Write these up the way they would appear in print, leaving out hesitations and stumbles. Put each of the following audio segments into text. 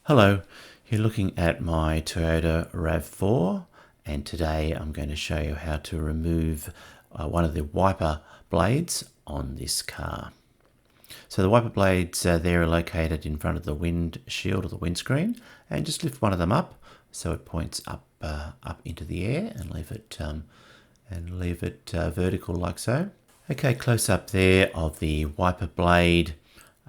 Hello, you're looking at my Toyota Rav4 and today I'm going to show you how to remove one of the wiper blades on this car. So the wiper blades they're located in front of the windshield or the windscreen, and just lift one of them up so it points up into the air and leave it vertical like so. Okay, close up there of the wiper blade.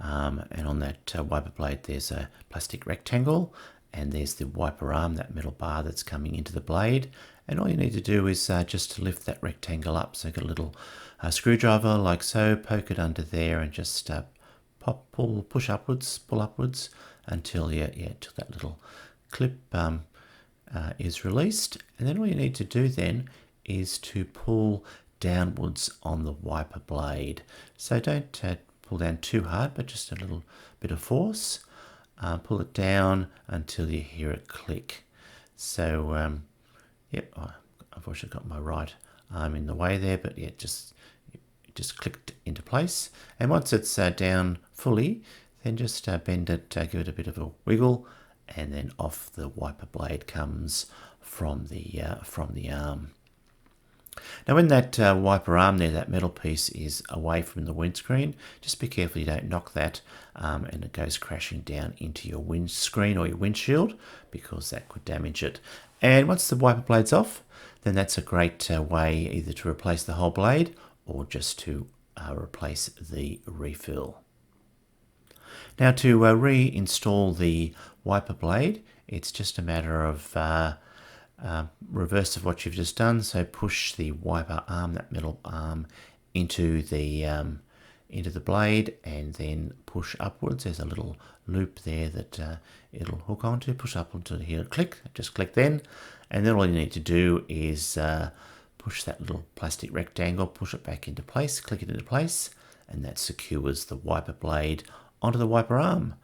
And on that wiper blade there's a plastic rectangle, and there's the wiper arm, that metal bar that's coming into the blade, and all you need to do is just to lift that rectangle up. So get a little screwdriver like so, poke it under there and just pull upwards until till that little clip is released. And then all you need to do then is to pull downwards on the wiper blade. So don't pull down too hard, but just a little bit of force. Pull it down until you hear it click. So, yep, I unfortunately got my right arm in the way there, but yeah, it just clicked into place. And once it's down fully, then just bend it, give it a bit of a wiggle, and then off the wiper blade comes from the arm. Now when that wiper arm there, that metal piece, is away from the windscreen, just be careful you don't knock that and it goes crashing down into your windscreen or your windshield, because that could damage it. And once the wiper blade's off, then that's a great way either to replace the whole blade or just to replace the refill. Now to reinstall the wiper blade, it's just a matter of reverse of what you've just done. So push the wiper arm, that metal arm, into the blade, and then push upwards. There's a little loop there that it'll hook onto. Push up until you hear it click. Just click then, and then all you need to do is push that little plastic rectangle, push it back into place, click it into place, and that secures the wiper blade onto the wiper arm.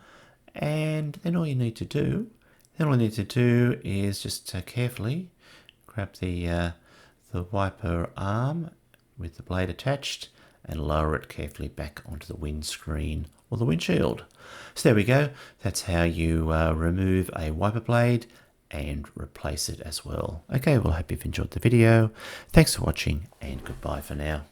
And then all you need to do is just carefully grab the wiper arm with the blade attached and lower it carefully back onto the windscreen or the windshield. So there we go. That's how you remove a wiper blade and replace it as well. Okay, well, I hope you've enjoyed the video. Thanks for watching, and goodbye for now.